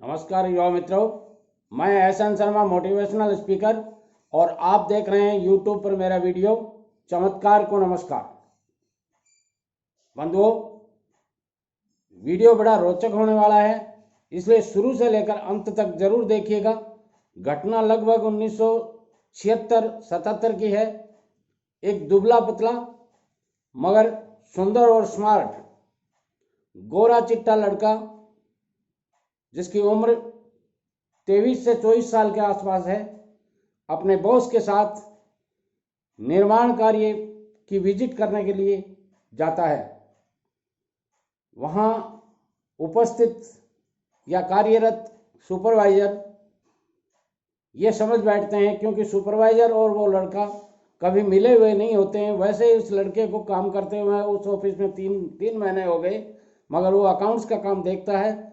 नमस्कार युवा मित्रों, मैं एहसन शर्मा मोटिवेशनल स्पीकर और आप देख रहे हैं यूट्यूब पर मेरा वीडियो चमत्कार को नमस्कार। बंधुओं, वीडियो बड़ा रोचक होने वाला है, इसलिए शुरू से लेकर अंत तक जरूर देखिएगा। घटना लगभग 1976-77 की है। एक दुबला पतला मगर सुंदर और स्मार्ट गोरा चिट्टा लड़का जिसकी उम्र 23 से 24 साल के आसपास है, अपने बॉस के साथ निर्माण कार्य की विजिट करने के लिए जाता है। वहाँ उपस्थित या कार्यरत सुपरवाइजर ये समझ बैठते हैं, क्योंकि सुपरवाइजर और वो लड़का कभी मिले हुए नहीं होते हैं। वैसे ही उस लड़के को काम करते हुए उस ऑफिस में तीन महीने हो गए, मगर वो अकाउंट्स का काम देखता है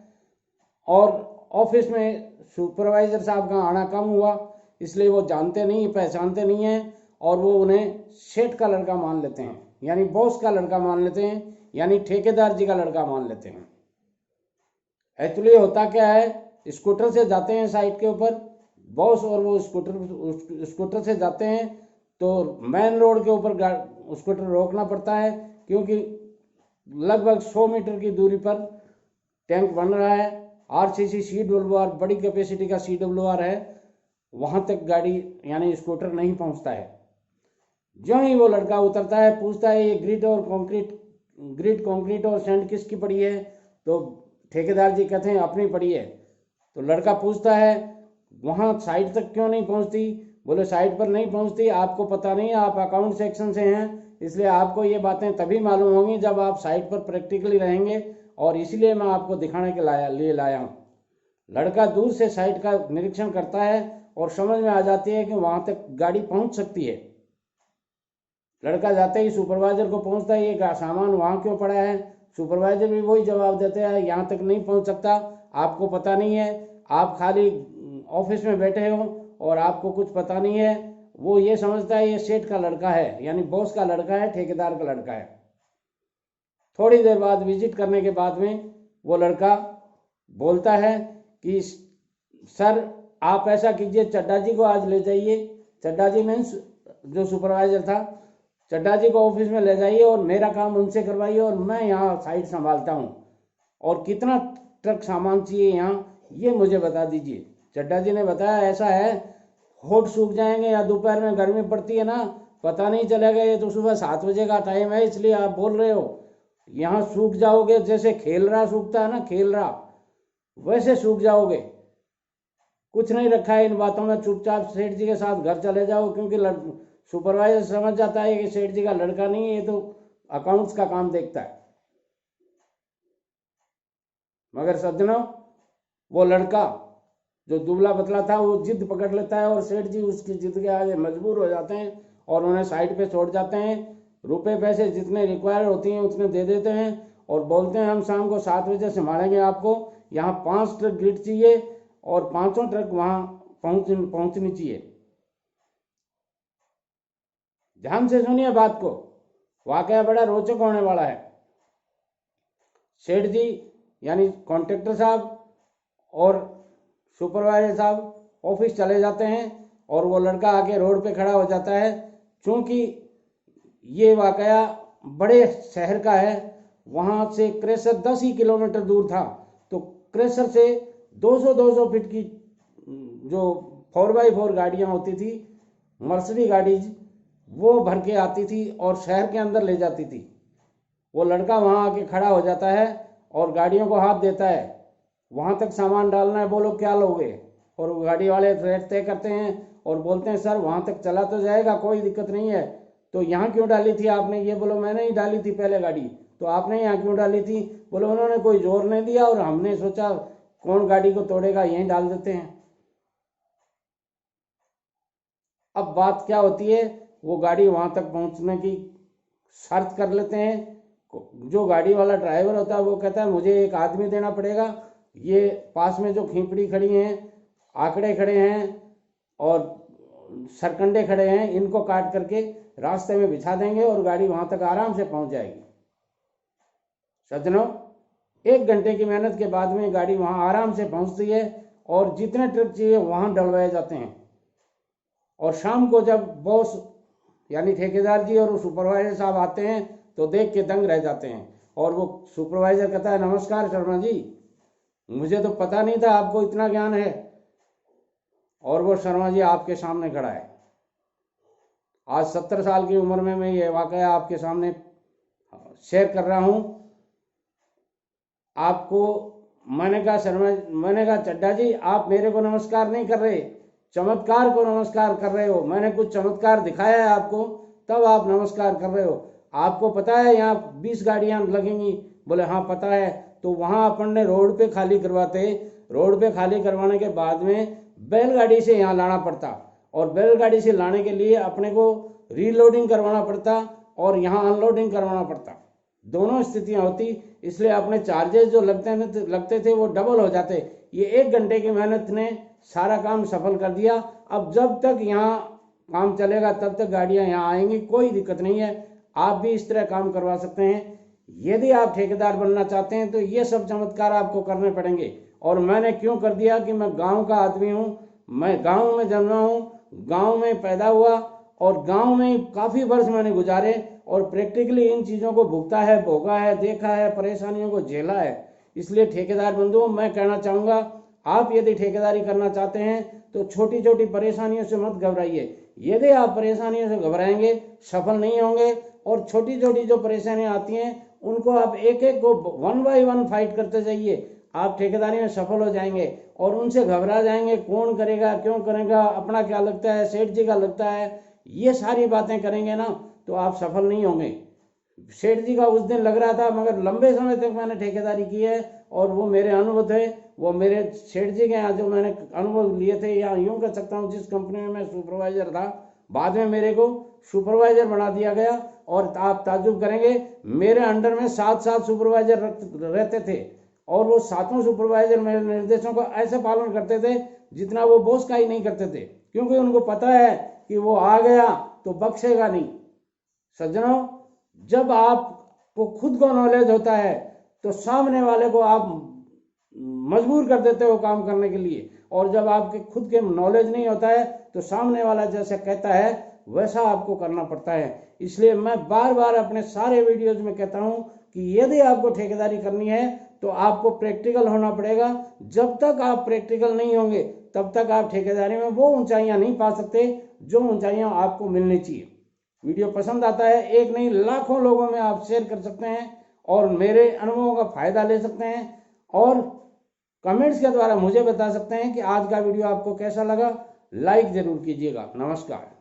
और ऑफिस में सुपरवाइजर साहब का आना कम हुआ, इसलिए वो जानते नहीं, पहचानते नहीं हैं और वो उन्हें सेठ का लड़का मान लेते हैं, यानी बॉस का लड़का मान लेते हैं, यानी ठेकेदार जी का लड़का मान लेते हैं। एक्चुअली होता क्या है, स्कूटर से जाते हैं साइट के ऊपर बॉस, और वो स्कूटर से जाते हैं तो मेन रोड के ऊपर स्कूटर रोकना पड़ता है, क्योंकि लगभग 100 मीटर की दूरी पर टैंक बन रहा है। आरसीसी CWR बड़ी कैपेसिटी का CWR है, वहाँ तक गाड़ी यानी स्कूटर नहीं पहुँचता है। जो ही वो लड़का उतरता है, पूछता है ये ग्रिड कंक्रीट और सैंड किसकी पड़ी है, तो ठेकेदार जी कहते हैं अपनी पड़ी है। तो लड़का पूछता है वहाँ साइट तक क्यों नहीं पहुँचती? बोले साइट पर नहीं पहुँचती, आपको पता नहीं है, आप अकाउंट सेक्शन से हैं, इसलिए आपको ये बातें तभी मालूम होंगी जब आप साइट पर प्रैक्टिकली रहेंगे, और इसलिए मैं आपको दिखाने के लिए लाया हूँ। लड़का दूर से साइट का निरीक्षण करता है और समझ में आ जाती है कि वहाँ तक गाड़ी पहुँच सकती है। लड़का जाते ही सुपरवाइजर को पहुँचता है, ये सामान वहाँ क्यों पड़ा है? सुपरवाइजर भी वही जवाब देते हैं, यहाँ तक नहीं पहुँच सकता, आपको पता नहीं है, आप खाली ऑफिस में बैठे हो और आपको कुछ पता नहीं है। वो ये समझता है ये सेठ का लड़का है, यानी बॉस का लड़का है, ठेकेदार का लड़का है। थोड़ी देर बाद विजिट करने के बाद में वो लड़का बोलता है कि सर आप ऐसा कीजिए, चड्डा जी को आज ले जाइए। चड्डा जी मीन्स जो सुपरवाइजर था, चड्डा जी को ऑफिस में ले जाइए और मेरा काम उनसे करवाइए, और मैं यहाँ साइट संभालता हूँ, और कितना ट्रक सामान चाहिए यहाँ ये मुझे बता दीजिए। चड्डा जी ने बताया ऐसा है, होठ सूख जाएंगे या दोपहर में गर्मी पड़ती है ना, पता नहीं चलेगा, ये तो सुबह 7 बजे का टाइम है, इसलिए आप बोल रहे हो, यहाँ सूख जाओगे, जैसे खेलरा सूखता है ना, खेलरा, वैसे सूख जाओगे। कुछ नहीं रखा है इन बातों में, चुपचाप सेठ जी के साथ घर चले जाओ, क्योंकि सुपरवाइजर समझ जाता है कि सेठ जी का लड़का नहीं है, ये तो अकाउंट्स का काम देखता है। मगर सज्जनों, वो लड़का जो दुबला पतला था वो जिद पकड़ लेता है और सेठ जी उसकी जिद के आगे मजबूर हो जाते हैं और उन्हें साइड पे छोड़ जाते हैं। रुपए पैसे जितने रिक्वायर होती हैं उतने दे देते हैं और बोलते हैं हम शाम को 7 बजे संभालेंगे आपको, यहाँ 5 ट्रक ग्रिड चाहिए और 5 ट्रक वहाँ पहुँचनी चाहिए। ध्यान से सुनिए बात को, वाकया बड़ा रोचक होने वाला है। सेठ जी यानी कॉन्ट्रैक्टर साहब और सुपरवाइजर साहब ऑफिस चले जाते हैं और वो लड़का आके रोड पे खड़ा हो जाता है। चूंकि ये वाकया बड़े शहर का है, वहाँ से क्रेशर 10 ही किलोमीटर दूर था, तो क्रेशर से 200 फीट की जो 4x4 गाड़ियाँ होती थी, मर्सिडीज गाड़ीज, वो भर के आती थी और शहर के अंदर ले जाती थी। वो लड़का वहाँ आके खड़ा हो जाता है और गाड़ियों को हाथ देता है, वहाँ तक सामान डालना है, बोलो क्या लोगे? और वो गाड़ी वाले रेट तय करते हैं और बोलते हैं सर वहाँ तक चला तो जाएगा, कोई दिक्कत नहीं है, तो यहाँ क्यों डाली थी आपने? ये बोलो मैंने ही डाली थी पहले गाड़ी, तो आपने यहाँ क्यों डाली थी? बोलो उन्होंने कोई जोर नहीं दिया और हमने सोचा कौन गाड़ी को तोड़ेगा, यहीं डाल देते हैं। अब बात क्या होती है, वो गाड़ी वहाँ तक पहुँचने की शर्त कर लेते हैं। जो गाड़ी वाला ड्राइवर होता है वो कहता है मुझे एक आदमी देना पड़ेगा, ये पास में जो खींपड़ी खड़ी हैं, आंकड़े खड़े हैं और सरकंडे खड़े हैं, इनको काट करके रास्ते में बिछा देंगे और गाड़ी वहाँ तक आराम से पहुँच जाएगी। सज्जनों, 1 घंटे की मेहनत के बाद में गाड़ी वहाँ आराम से पहुँचती है और जितने ट्रिप चाहिए वहाँ डलवाए जाते हैं। और शाम को जब बॉस यानी ठेकेदार जी और सुपरवाइजर साहब आते हैं तो देख के दंग रह जाते हैं। और वो सुपरवाइजर कहता है, नमस्कार शर्मा जी, मुझे तो पता नहीं था आपको इतना ज्ञान है। और वो शर्मा जी आपके सामने खड़ा है। आज 70 साल की उम्र में मैं ये वाकया आपके सामने शेयर कर रहा हूँ। आपको मैंने कहा चड्डा जी, आप मेरे को नमस्कार नहीं कर रहे, चमत्कार को नमस्कार कर रहे हो। मैंने कुछ चमत्कार दिखाया है आपको, तब आप नमस्कार कर रहे हो। आपको पता है यहाँ 20 गाड़ियाँ लगेंगी? बोले हाँ पता है। तो वहाँ अपन ने रोड पे खाली करवाते, रोड पे खाली करवाने के बाद में बैलगाड़ी से यहाँ लाना पड़ता, और बैलगाड़ी से लाने के लिए अपने को रीलोडिंग करवाना पड़ता और यहाँ अनलोडिंग करवाना पड़ता। दोनों स्थितियाँ होती, इसलिए अपने चार्जेस जो लगते थे वो डबल हो जाते। ये 1 घंटे की मेहनत ने सारा काम सफल कर दिया। अब जब तक यहाँ काम चलेगा तब तक गाड़ियाँ यहाँ आएंगी, कोई दिक्कत नहीं है। आप भी इस तरह काम करवा सकते हैं। यदि आप ठेकेदार बनना चाहते हैं तो ये सब चमत्कार आपको करने पड़ेंगे। और मैंने क्यों कर दिया कि मैं गांव का आदमी हूँ, मैं गांव में जन्मा हूँ, गांव में पैदा हुआ और गांव में काफ़ी वर्ष मैंने गुजारे और प्रैक्टिकली इन चीज़ों को भुगता है, भोगा है, देखा है, परेशानियों को झेला है। इसलिए ठेकेदार बंधुओं, मैं कहना चाहूँगा, आप यदि ठेकेदारी करना चाहते हैं तो छोटी छोटी परेशानियों से मत घबराइए। यदि आप परेशानियों से घबराएंगे सफल नहीं होंगे। और छोटी छोटी जो परेशानियां आती हैं उनको आप एक एक को 1 बाय 1 फाइट करते जाइए, आप ठेकेदारी में सफल हो जाएंगे। और उनसे घबरा जाएंगे, कौन करेगा, क्यों करेगा, अपना क्या लगता है, सेठ जी का लगता है, ये सारी बातें करेंगे ना तो आप सफल नहीं होंगे। सेठ जी का उस दिन लग रहा था, मगर लंबे समय तक मैंने ठेकेदारी की है और वो मेरे अनुभव थे, वो मेरे सेठ जी के यहाँ जो मैंने अनुभव लिए थे, या यूँ कह सकता हूँ जिस कंपनी में मैं सुपरवाइजर था, बाद में मेरे को सुपरवाइजर बना दिया गया। और आप ताज्जुब करेंगे, मेरे अंडर में 7 सुपरवाइजर रहते थे और वो 7 सुपरवाइजर मेरे निर्देशों का ऐसे पालन करते थे जितना वो बॉस का ही नहीं करते थे, क्योंकि उनको पता है कि वो आ गया तो बख्शेगा नहीं। सज्जनों, जब आपको खुद को नॉलेज होता है तो सामने वाले को आप मजबूर कर देते हो काम करने के लिए, और जब आपके खुद के नॉलेज नहीं होता है तो सामने वाला जैसा कहता है वैसा आपको करना पड़ता है। इसलिए मैं बार बार अपने सारे वीडियोज में कहता हूं कि यदि आपको ठेकेदारी करनी है तो आपको प्रैक्टिकल होना पड़ेगा। जब तक आप प्रैक्टिकल नहीं होंगे तब तक आप ठेकेदारी में वो ऊंचाइयां नहीं पा सकते जो ऊंचाइयां आपको मिलनी चाहिए। वीडियो पसंद आता है, एक नहीं लाखों लोगों में आप शेयर कर सकते हैं और मेरे अनुभवों का फायदा ले सकते हैं, और कमेंट्स के द्वारा मुझे बता सकते हैं कि आज का वीडियो आपको कैसा लगा। लाइक जरूर कीजिएगा। नमस्कार।